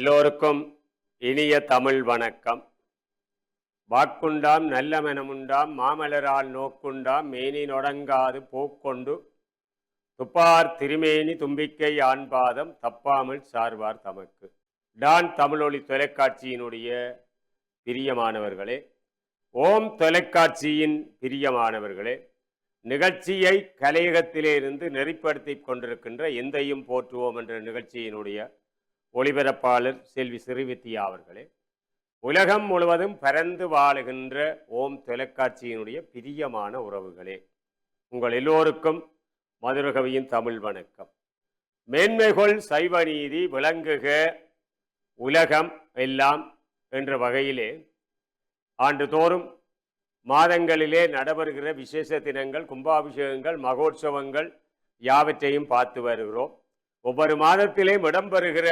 எல்லோருக்கும் இனிய தமிழ் வணக்கம். வாக்குண்டாம் நல்ல மனமுண்டாம் மாமலரால் நோக்குண்டாம் மேனி நொடங்காது போக்கொண்டு துப்பார் திருமேனி தும்பிக்கை ஆண்பாதம் தப்பாமல் சார்வார் தமக்கு. டான் தமிழொலி தொலைக்காட்சியினுடைய பிரியமானவர்களே, ஓம் தொலைக்காட்சியின் பிரியமானவர்களே, நிகழ்ச்சியை கலையகத்திலே இருந்து நெறிப்படுத்தி கொண்டிருக்கின்ற எந்தையும் போற்றுவோம் என்ற நிகழ்ச்சியினுடைய ஒளிபரப்பாளர் செல்வி சிறுவித்தியா அவர்களே, உலகம் முழுவதும் பரந்து வாழுகின்ற ஓம் தொலைக்காட்சியினுடைய பிரியமான உறவுகளே, உங்கள் எல்லோருக்கும் மதுரகவியின் தமிழ் வணக்கம். மேன்மைகொள் சைவ நீதி விளங்குக உலகம் எல்லாம் என்ற வகையிலே ஆண்டுதோறும் மாதங்களிலே நடைபெறுகிற விசேஷ தினங்கள், கும்பாபிஷேகங்கள், மகோற்சவங்கள் யாவற்றையும் பார்த்து வருகிறோம். ஒவ்வொரு மாதத்திலேயும் இடம்பெறுகிற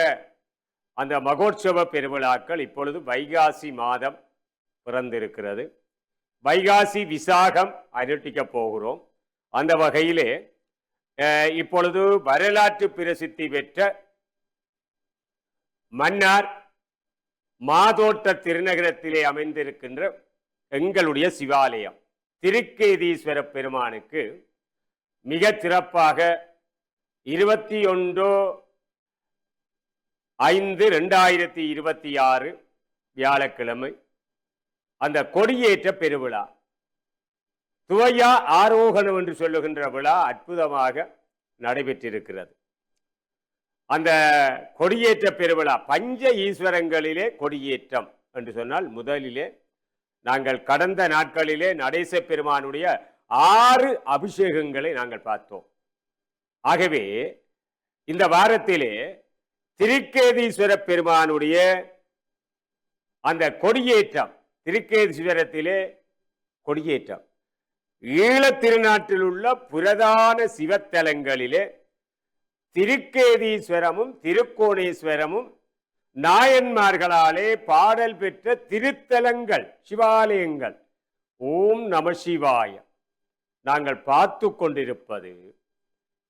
அந்த மகோற்சவ பெருவிழாக்கள் இப்பொழுது வைகாசி மாதம் பிறந்திருக்கிறது. வைகாசி விசாகம் அனுஷ்டிக்கப் போகிறோம். அந்த வகையிலே இப்பொழுது வரலாற்று பிரசித்தி பெற்ற மன்னார் மாதோட்ட திருநகரத்திலே அமைந்திருக்கின்ற எங்களுடைய சிவாலயம் திருக்கேதீஸ்வர பெருமானுக்கு மிக சிறப்பாக 21/5/2026 வியாழக்கிழமை அந்த கொடியேற்ற பெருவிழா, துவையா ஆரோகணம் என்று சொல்லுகின்ற விழா அற்புதமாக நடைபெற்றிருக்கிறது. அந்த கொடியேற்ற பெருவிழா பஞ்ச ஈஸ்வரங்களிலே கொடியேற்றம் என்று சொன்னால், முதலிலே நாங்கள் கடந்த நாட்களிலே நடேச பெருமானுடைய 6 அபிஷேகங்களை நாங்கள் பார்த்தோம். ஆகவே இந்த வாரத்திலே திருக்கேதீஸ்வர பெருமானுடைய அந்த கொடியேற்றம், திருக்கேதீஸ்வரத்திலே கொடியேற்றம், ஈழத் திருநாட்டில் உள்ள புரதான சிவத்தலங்களிலே திருக்கேதீஸ்வரமும் திருக்கோணேஸ்வரமும் நாயன்மார்களாலே பாடல் பெற்ற திருத்தலங்கள், சிவாலயங்கள். ஓம் நம சிவாய. நாங்கள் பார்த்து கொண்டிருப்பது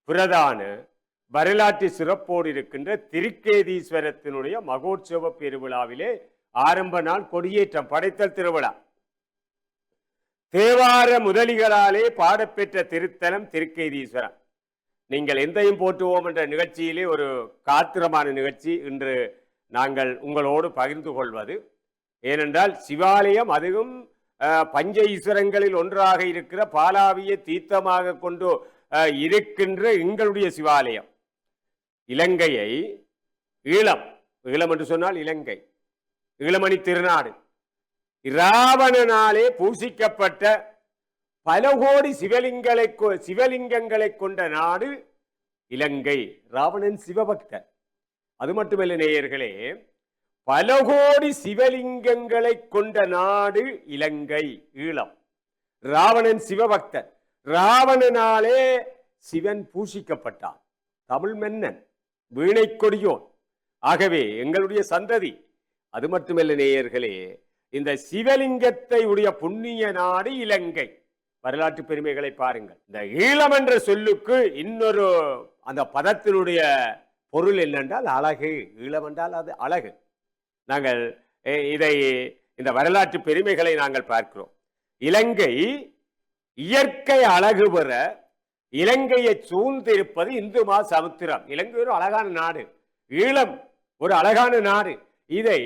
பிரதான வரலாற்று சிறப்போடு இருக்கின்ற திருக்கேதீஸ்வரத்தினுடைய மகோற்சவ பெருவிழாவிலே ஆரம்ப நாள் கொடியேற்றம், படைத்தல் திருவிழா. தேவார முதலிகளாலே பாடப்பெற்ற திருத்தலம் திருக்கேதீஸ்வரம். நீங்கள் எந்தையும் போற்றுவோம் என்ற நிகழ்ச்சியிலே ஒரு காத்திரமான நிகழ்ச்சி இன்று நாங்கள் உங்களோடு பகிர்ந்து கொள்வது. ஏனென்றால் சிவாலயம் அதுவும் பஞ்ச ஈஸ்வரங்களில் ஒன்றாக இருக்கிற பாலாவிய தீர்த்தமாக கொண்டு இருக்கின்ற எங்களுடைய சிவாலயம். இலங்கையை ஈழம் என்று சொன்னால் இலங்கை, ஈழமணி திருநாடு, இராவணனாலே பூசிக்கப்பட்ட பல கோடி சிவலிங்கங்களை கொண்ட நாடு இலங்கை. ராவணன் சிவபக்தர். அது மட்டுமல்ல நேயர்களே, பல கோடி சிவலிங்கங்களை கொண்ட நாடு இலங்கை, ஈழம். ராவணன் சிவபக்தர். ராவணனாலே சிவன் பூசிக்கப்பட்டான். தமிழ் மன்னன், வீணை கொடியோன். ஆகவே எங்களுடைய சந்ததி. அது மட்டுமல்ல நேயர்களே, இந்த சிவலிங்கத்தை உடைய புண்ணிய நாடு இலங்கை. வரலாற்று பெருமைகளை பாருங்கள். இந்த ஈழம் என்ற சொல்லுக்கு இன்னொரு அந்த பதத்தினுடைய பொருள் என்னென்றால் அழகு. ஈழம் என்றால் அது அழகு. நாங்கள் இந்த வரலாற்று பெருமைகளை நாங்கள் பார்க்கிறோம். இலங்கை இயற்கை அழகு பெற இலங்கையை சூழ்ந்திருப்பது இந்து சமுத்திரம். இலங்கை ஒரு அழகான நாடு, ஈழம் ஒரு அழகான நாடு. இதை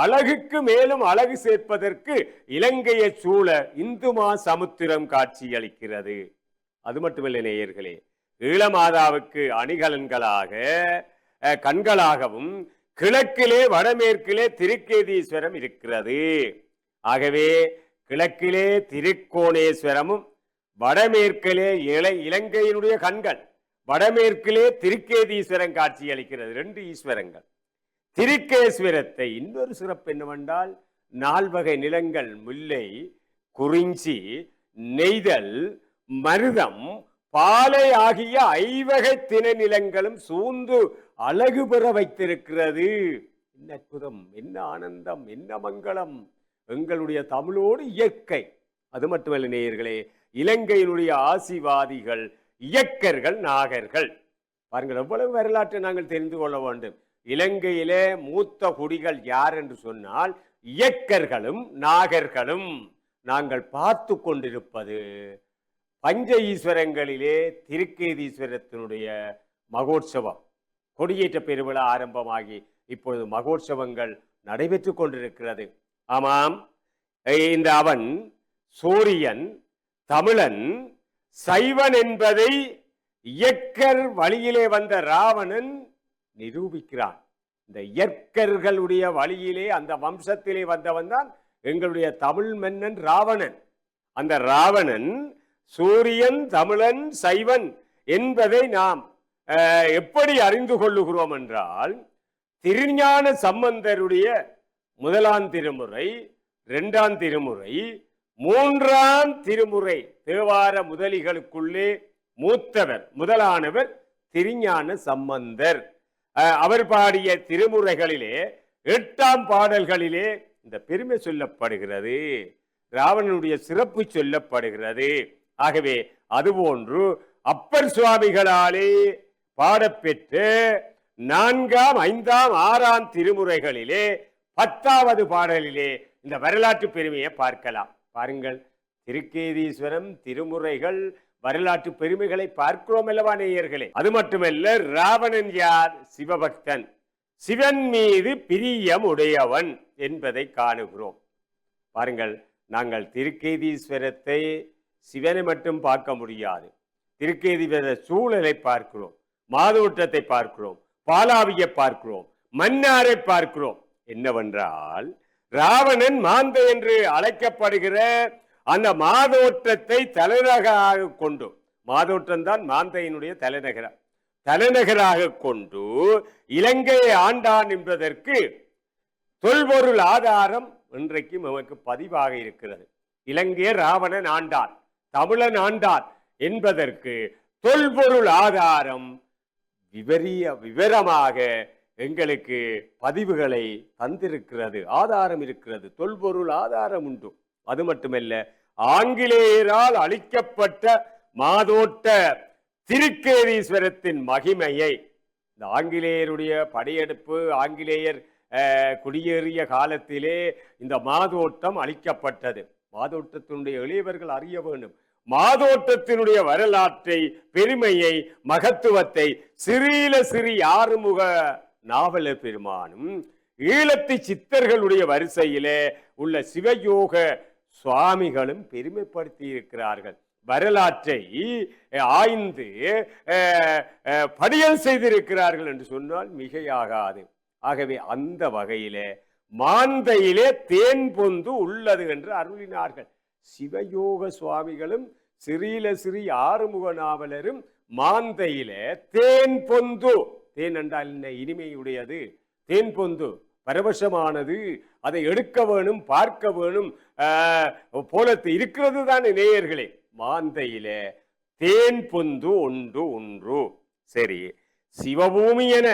அழகுக்கு மேலும் அழகு சேர்ப்பதற்கு இலங்கையை சூழ இந்து சமுத்திரம் காட்சி அளிக்கிறது. அது மட்டுமல்ல நேயர்களே, ஈழமாதாவுக்கு அணிகலன்களாக கண்களாகவும் கிழக்கிலே வடமேற்கிலே திருக்கேதீஸ்வரம் இருக்கிறது. ஆகவே கிழக்கிலே திருக்கோணேஸ்வரமும் வடமேற்கிலே இலங்கையினுடைய கண்கள், வடமேற்கிலே திருக்கேதீஸ்வரம் காட்சி அளிக்கிறது. 2 ஈஸ்வரங்கள். திருக்கேஸ்வரத்தை இன்னொரு சிறப்பு என்னவென்றால், 4 வகை நிலங்கள், முல்லை, குறிஞ்சி, நெய்தல், மருதம், பாலை ஆகிய 5 வகை திணை நிலங்களும் சூழ்ந்து அழகு பெற வைத்திருக்கிறது. என்ன அற்புதம், என்ன ஆனந்தம், என்ன மங்களம் எங்களுடைய தமிழோடு இயற்கை. அது மட்டுமல்ல நேயர்களே, இலங்கையினுடைய ஆசிவாதிகள், இயக்கர்கள், நாகர்கள். பாருங்கள், எவ்வளவு வரலாற்றை நாங்கள் தெரிந்து கொள்ள வேண்டும். இலங்கையிலே மூத்த குடிகள் யார் என்று சொன்னால் இயக்கர்களும் நாகர்களும். நாங்கள் பார்த்து கொண்டிருப்பது பஞ்ச ஈஸ்வரங்களிலே திருக்கேதீஸ்வரத்தினுடைய மகோற்சவம். கொடியேற்ற பெருவிழா ஆரம்பமாகி இப்பொழுது மகோற்சவங்கள் நடைபெற்று கொண்டிருக்கிறது. ஆமாம், இந்த அவன் சூரியன், தமிழன், சைவன் என்பதை இயக்கர் வழியிலே வந்த ராவணன் நிரூபிக்கிறான். இந்த இயற்கர்களுடைய வழியிலே அந்த வம்சத்திலே வந்தவன் தான் எங்களுடைய தமிழ் மன்னன் ராவணன். அந்த ராவணன் சூரியன், தமிழன், சைவன் என்பதை நாம் எப்படி அறிந்து கொள்ளுகிறோம் என்றால், திருஞான சம்பந்தருடைய முதலாம் திருமுறை, இரண்டாம் திருமுறை, மூன்றாம் திருமுறை தேவார முதலிகளுக்குள்ளே மூத்தவர் முதலானவர் திருஞான சம்பந்தர். அவர் பாடிய திருமுறைகளிலே 8ஆம் பாடல்களிலே இந்த பெருமை சொல்லப்படுகிறது, ராவணனுடைய சிறப்பு சொல்லப்படுகிறது. ஆகவே அதுபோன்று அப்பர் சுவாமிகளாலே பாடப்பெற்று 4ஆம், 5ஆம், 6ஆம் திருமுறைகளிலே 10வது பாடலிலே இந்த வரலாற்று பெருமையை பார்க்கலாம். பாருங்கள், திருக்கேதீஸ்வரம் திருமுறைகள் வரலாற்று பெருமைகளை பார்க்கிறோம் அல்லவா நேயர்களே? அது மட்டுமல்ல, ராவணன் யார்? சிவபக்தன், சிவன் மீது பிரியம் உடையவன் என்பதை காணுகிறோம். பாருங்கள், நாங்கள் திருக்கேதீஸ்வரத்தை சிவனை மட்டும் பார்க்க முடியாது. திருக்கேதீஸ்வர சூழலை பார்க்கிறோம், மாதோட்டத்தை பார்க்கிறோம், பாலாவியை பார்க்கிறோம், மன்னாரை பார்க்கிறோம். என்னவென்றால், ராவணன் மாந்தை என்று அழைக்கப்படுகிற அந்த மாதோட்டத்தை தலைநகராக கொண்டு, மாதோட்டம் தான் மாந்தையினுடைய தலைநகராக கொண்டு இலங்கையை ஆண்டான் என்பதற்கு தொல்பொருள் ஆதாரம் இன்றைக்கு நமக்கு பதிவாக இருக்கிறது. இலங்கையை ராவணன் ஆண்டான், தமிழன் ஆண்டான் என்பதற்கு தொல்பொருள் ஆதாரம் விவரமாக எங்களுக்கு பதிவுகளை தந்திருக்கிறது, ஆதாரம் இருக்கிறது, தொல்பொருள் ஆதாரம் உண்டு. அது மட்டுமல்ல, ஆங்கிலேயரால் அளிக்கப்பட்ட மாதோட்ட திருக்கேதீஸ்வரத்தின் மகிமையை, இந்த ஆங்கிலேயருடைய படையெடுப்பு, ஆங்கிலேயர் குடியேறிய காலத்திலே இந்த மாதோட்டம் அளிக்கப்பட்டது. மாதோட்டத்தினுடைய எளியவர்கள் அறிய வேண்டும். மாதோட்டத்தினுடைய வரலாற்றை, பெருமையை, மகத்துவத்தை சிறீல சிறி ஆறுமுக நாவலர் பெருமானும் ஈழத்து சித்தர்களுடைய வரிசையிலே உள்ள சிவயோக சுவாமிகளும் பெருமைப்படுத்தி இருக்கிறார்கள். வரலாற்றை ஆய்ந்து படியல் செய்திருக்கிறார்கள் என்று சொன்னால் மிகையாகாது. ஆகவே அந்த வகையிலே மாந்தையிலே தேன் பொந்து உள்ளது என்று அருளினார்கள். சிவயோக சுவாமிகளும் சிறீல சிறி ஆறுமுக நாவலரும் மாந்தையிலே தேன் பொந்து, தேன் என்றால் என்ன? இனிமையுடையது. தேன் பொந்து பரவசமானது, அதை எடுக்க வேணும், பார்க்க வேணும் போலத்து இருக்கிறது தானே நேயர்களே. மாந்தையிலே தேன் பொந்து ஒன்று ஒன்று. சரி, சிவபூமி என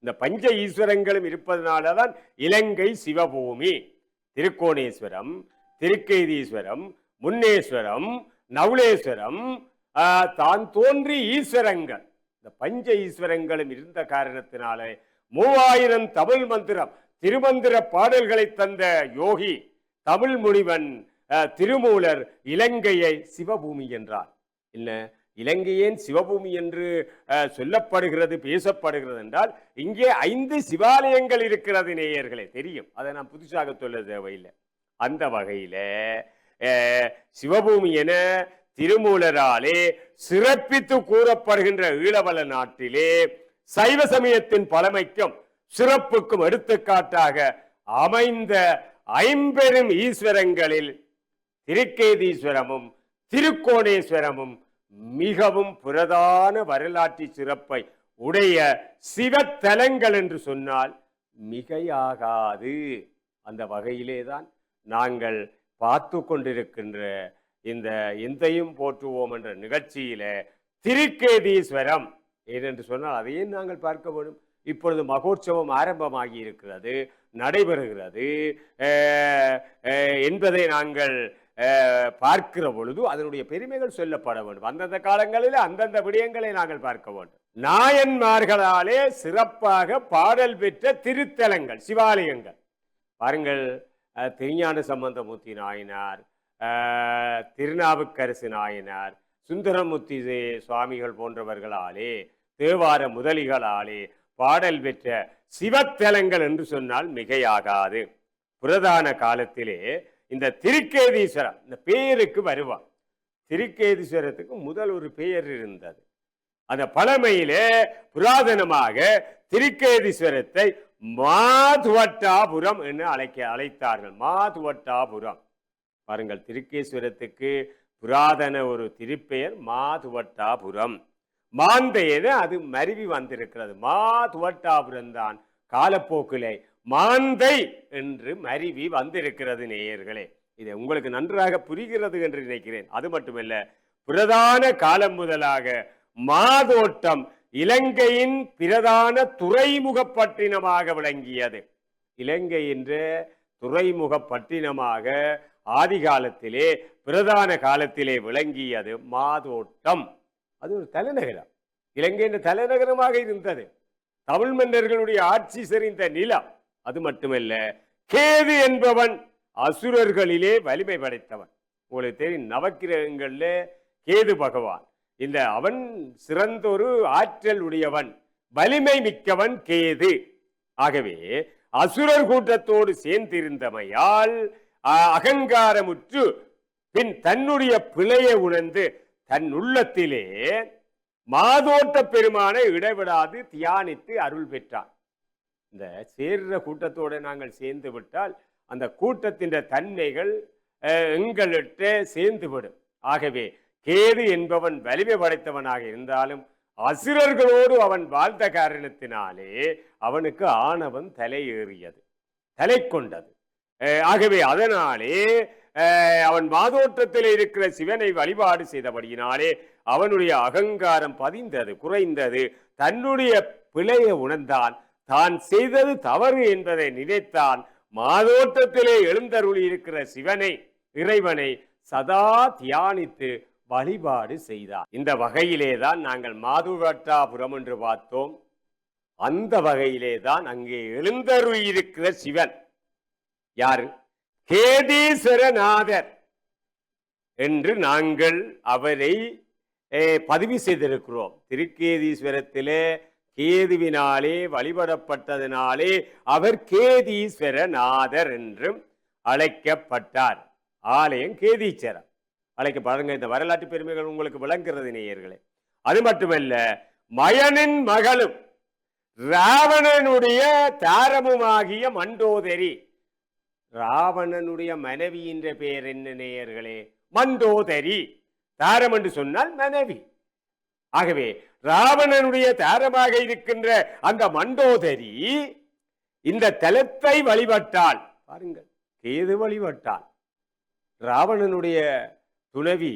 இந்த பஞ்ச ஈஸ்வரங்களும் இருப்பதனாலதான் இலங்கை சிவபூமி. திருக்கோணேஸ்வரம், திருக்கேதீஸ்வரம், முன்னேஸ்வரம், நவுலேஸ்வரம், தான் தோன்றி ஈஸ்வரங்கள், இந்த பஞ்ச ஈஸ்வரங்களும் இருந்த காரணத்தினாலே 3000 தமிழ் மந்திரம் திருமந்திர பாடல்களை தந்த யோகி தமிழ் முனிவன் திருமூலர் இலங்கையை சிவபூமி என்றார். இல்ல, இலங்கையின் சிவபூமி என்று சொல்லப்படுகிறது, பேசப்படுகிறது என்றால் இங்கே 5 சிவாலயங்கள் இருக்கிறது நேயர்களே, தெரியும். அதை நான் புதுசாக சொல்ல தேவையில்லை. அந்த வகையில சிவபூமி என திருமூலராலே சிறப்பித்து கூறப்படுகின்ற ஈழவல நாட்டிலே சைவ சமயத்தின் பழமைக்கும் சிறப்புக்கும் எடுத்துக்காட்டாக அமைந்த 50 ஈஸ்வரங்களில் திருக்கேதீஸ்வரமும் திருக்கோணேஸ்வரமும் மிகவும் புரதான வரலாற்று சிறப்பை உடைய சிவத்தலங்கள் என்று சொன்னால் மிகையாகாது. அந்த வகையிலேதான் நாங்கள் பார்த்து கொண்டிருக்கின்ற இந்த எந்தையும் போற்றுவோம் என்ற நிகழ்ச்சியில திருக்கேதீஸ்வரம் ஏனென்று சொன்னால் அதையும் நாங்கள் பார்க்க வேண்டும். இப்பொழுது மகோற்சவம் ஆரம்பமாகி இருக்கிறது, நடைபெறுகிறது என்பதை நாங்கள் பார்க்கிற பொழுது அதனுடைய பெருமைகள் சொல்லப்பட வேண்டும். அந்தந்த காலங்களில் அந்தந்த விடயங்களை நாங்கள் பார்க்க வேண்டும். நாயன்மார்களாலே சிறப்பாக பாடல் பெற்ற திருத்தலங்கள், சிவாலயங்கள் பாருங்கள். திருஞான சம்பந்தமூர்த்தி நாயனார், திருநாவுக்கரசு நாயனார், சுந்தரமூர்த்தி சுவாமிகள் போன்றவர்களாலே, தேவார முதலிகளாலே பாடல் பெற்ற சிவத்தலங்கள் என்று சொன்னால் மிகையாகாது. புரதான காலத்திலே இந்த திருக்கேதீஸ்வரம் இந்த பெயருக்கு வருவார். திருக்கேதீஸ்வரத்துக்கு முதல் ஒரு பெயர் இருந்தது. அந்த பழமையிலே புராதனமாக திருக்கேதீஸ்வரத்தை மாதுவட்டாபுரம் என்று அழைத்தார்கள். மாதுவட்டாபுரம் பாருங்கள், திருக்கேஸ்வரத்துக்கு புராதன ஒரு திருப்பெயர் மாதுவட்டாபுரம். மாந்தையது அது மருவி வந்திருக்கிறது. மாதுவட்டாபுரம் தான் காலப்போக்கிலே மாந்தை என்று மருவி வந்திருக்கிறது. நேயர்களே, இது உங்களுக்கு நன்றாக புரிகிறது என்று நினைக்கிறேன். அது மட்டுமல்ல, பிரதான காலம் முதலாக மாதோட்டம் இலங்கையின் பிரதான துறைமுகப்பட்டினமாக விளங்கியது. இலங்கை என்ற துறைமுகப்பட்டினமாக ஆதி காலத்திலே பிரதான காலத்திலே விளங்கியது மாதோட்டம். அது ஒரு தலைநகரம், இலங்கையின் தலைநகரமாக இருந்தது. தமிழ் மன்னர்களுடைய ஆட்சி செறிந்த நிலம். அது மட்டுமல்ல, கேது என்பவன் அசுரர்களிலே வலிமை படைத்தவன். உங்களுக்கு தெரியும், நவக்கிரகங்கள்ல கேது பகவான். இந்த அவன் சிறந்தொரு ஆற்றல் உடையவன், வலிமை மிக்கவன் கேது. ஆகவே அசுரர் கூட்டத்தோடு சேர்ந்திருந்தமையால் அகங்காரமுற்று பின் தன்னுடைய பிழையை உணர்ந்து தன் உள்ளத்திலே மாதோட்ட பெருமானை இடைவிடாது தியானித்து அருள் பெற்றான். இந்த சேர்ற கூட்டத்தோடு நாங்கள் சேர்ந்து விட்டால் அந்த கூட்டத்தின் தன்மைகள் எங்கள்கிட்ட சேர்ந்துவிடும். ஆகவே கேது என்பவன் வலிமை படைத்தவனாக இருந்தாலும் அசுரர்களோடு அவன் வாழ்ந்த காரணத்தினாலே அவனுக்கு ஆணவன் தலை ஏறியது, தலை கொண்டது. ஆகவே அதனாலே அவன் மாதோட்டத்தில் இருக்கிற சிவனை வழிபாடு செய்தபடியினாலே அவனுடைய அகங்காரம் பதிந்தது, குறைந்தது. தன்னுடைய பிழையை உணர்ந்தான், தான் செய்தது தவறு என்பதை நினைத்தான். மாதோட்டத்திலே எழுந்தருளி இருக்கிற சிவனை, இறைவனை சதா தியானித்து வழிபாடு செய்தார். இந்த வகையிலே தான் நாங்கள் மாதுவட்டாபுரம் என்று பார்த்தோம். அந்த வகையிலே தான் அங்கே எழுந்தருளி இருக்கிற சிவன் யாரு? கேதீஸ்வரநாதர் என்று நாங்கள் அவரை பதிவு செய்திருக்கிறோம். திருக்கேதீஸ்வரத்திலே கேதுவினாலே வழிபடப்பட்டதினாலே அவர் கேதீஸ்வரநாதர் என்றும் அழைக்கப்பட்டார். ஆலயம் கேதீச்சரம் அழைக்கப்படுங்க. இந்த வரலாற்று பெருமைகள் உங்களுக்கு விளங்குகிறது நேயர்களே. அது மட்டுமல்ல, மயனின் மகளும் ராவணனுடைய தாரமுமாகிய மண்டோதரி. ராவணனுடைய மனைவி என்ற பெயர் என்ன நேயர்களே? மண்டோதரி. தாரம் என்று சொன்னால் மனைவி. ஆகவே ராவணனுடைய தாரமாக இருக்கின்ற அந்த மண்டோதரி இந்த தலத்தை வழிபட்டாள். பாருங்கள், கேது வழிபட்டாள். ராவணனுடைய துணவி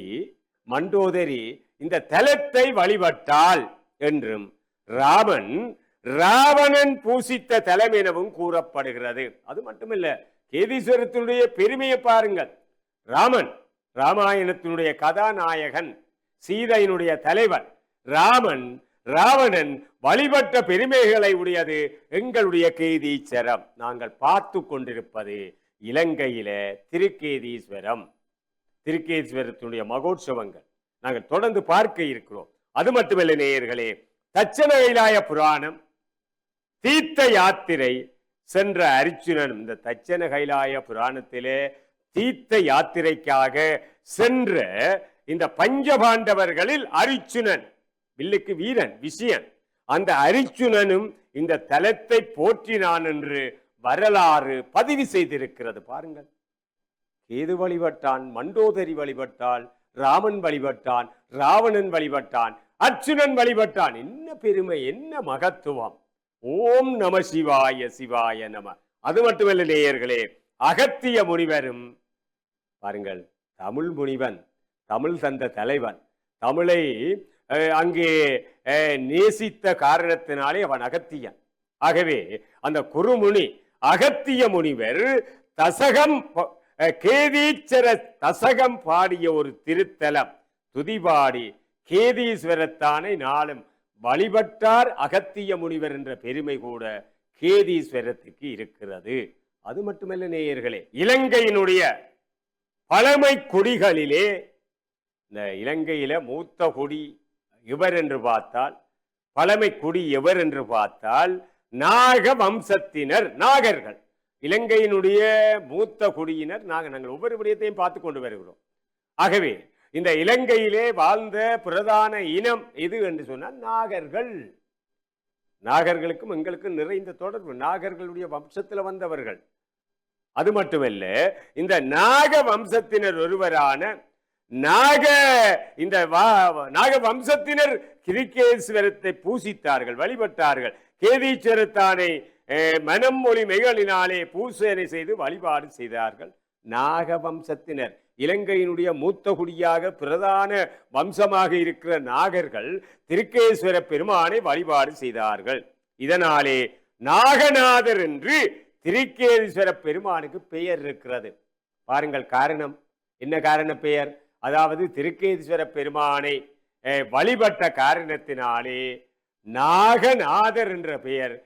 மண்டோதரி இந்த தலத்தை வழிபட்டாள் என்றும் ராவணன் பூசித்த தலம் எனவும் கூறப்படுகிறது. அது மட்டுமல்ல, கேதீஸ்வரத்தினுடைய பெருமையை பாருங்கள். ராமாயணத்தினுடைய கதாநாயகன், சீதையினுடைய தலைவன் ராவணன் வழிபட்ட பெருமைகளை உடையது எங்களுடைய கேதீச்சரம். நாங்கள் பார்த்து கொண்டிருப்பது இலங்கையில திருக்கேதீஸ்வரம், திருக்கேதீஸ்வரத்தினுடைய மகோற்சவங்கள் நாங்கள் தொடர்ந்து பார்க்க இருக்கிறோம். அது மட்டுமல்ல நேயர்களே, தட்சண கைலாய புராணம், தீர்த்த யாத்திரை சென்ற அரிச்சுனன். இந்த தட்சண கைலாய புராணத்திலே தீர்த்த யாத்திரைக்காக சென்ற இந்த பஞ்சபாண்டவர்களில் அரிச்சுனன், வில்லுக்கு வீரன், விஷயன், அந்த அரிச்சுனனும் இந்த தலத்தை போற்றினான் என்று வரலாறு பதிவு செய்திருக்கிறது. பாருங்கள், கேது வழிபட்டான், மண்டோதரி வழிபட்டாள், ராமன் வழிபட்டான், ராவணன் வழிபட்டான், அர்ச்சுனன் வழிபட்டான். என்ன பெருமை, என்ன மகத்துவம்! ஓம் நம சிவாய, சிவாய நம. அது மட்டுமல்ல நேயர்களே, அகத்திய முனிவரும் பாருங்கள், தமிழ் முனிவன், தமிழ் தந்த தலைவன், தமிழை அங்கே நேசித்த காரணத்தினாலே அவன் அகத்தியன். ஆகவே அந்த குருமுனி அகத்திய முனிவர் தசகம் கேதீச்சர தசகம் பாடிய ஒரு திருத்தலம். துதிபாடி கேதீஸ்வரத்தானை நாளும் வழிபட்டார் அகத்திய முனிவர் என்ற பெருமை கூட கேதீஸ்வரத்துக்கு இருக்கிறது. அது மட்டுமல்ல நேயர்களே, இலங்கையினுடைய பழமை குடிகளிலே இந்த இலங்கையில மூத்த குடி எவர் என்று பார்த்தால், பழமை குடி எவர் என்று பார்த்தால் நாக வம்சத்தினர், நாகர்கள். இலங்கையினுடைய மூத்த குடியினர் நாங்கள் ஒவ்வொரு விடயத்தையும் பார்த்து கொண்டு வருகிறோம். ஆகவே இந்த இலங்கையிலே வாழ்ந்த பிரதான இனம் எது என்று சொன்னால் நாகர்கள். நாகர்களுக்கும் எங்களுக்கும் நிறைந்த தொடர்பு, நாகர்களுடைய வம்சத்தில் வந்தவர்கள். அது மட்டுமல்ல, இந்த நாக வம்சத்தினர் ஒருவரான நாக வம்சத்தினர் கிரிகேஸ்வரத்தை பூசித்தார்கள், வழிபட்டார்கள். கேதீஸ்வரத்தானை மனம் மொழி மெய்களினாலே பூசனை செய்து வழிபாடு செய்தார்கள். நாக வம்சத்தினர் இலங்கையினுடைய மூத்த குடியாக பிரதான வம்சமாக இருக்கிற நாகர்கள் திருக்கேஸ்வர பெருமானை வழிபாடு செய்தார்கள். இதனாலே நாகநாதர் என்று திருக்கேதீஸ்வர பெருமானுக்கு பெயர் இருக்கிறது. பாருங்கள் காரணம் என்ன, காரண பெயர், அதாவது திருக்கேதீஸ்வர பெருமானை வழிபட்ட காரணத்தினாலே நாகநாதர் என்ற பெயர்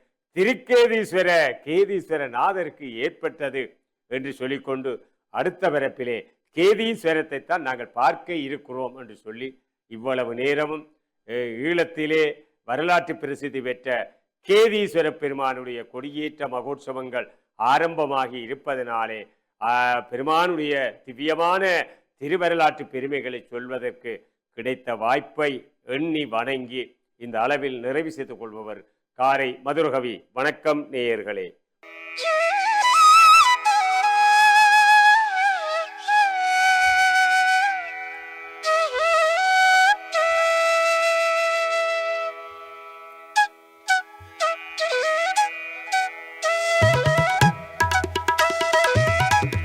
கேதீஸ்வர நாதருக்கு ஏற்பட்டது என்று சொல்லிக்கொண்டு அடுத்த வரப்பிலே கேதீஸ்வரத்தை தான் நாங்கள் பார்க்க இருக்கிறோம் என்று சொல்லி இவ்வளவு நேரமும் ஈழத்திலே வரலாற்று பிரசித்தி பெற்ற கேதீஸ்வர பெருமானுடைய கொடியேற்ற மகோற்சவங்கள் ஆரம்பமாகி இருப்பதனாலே பெருமானுடைய திவ்யமான திருவரலாற்று பெருமைகளை சொல்வதற்கு கிடைத்த வாய்ப்பை எண்ணி வணங்கி இந்த அளவில் நிறைவு செய்து கொள்பவர் காரை மதுரகவி. வணக்கம் நேயர்களே.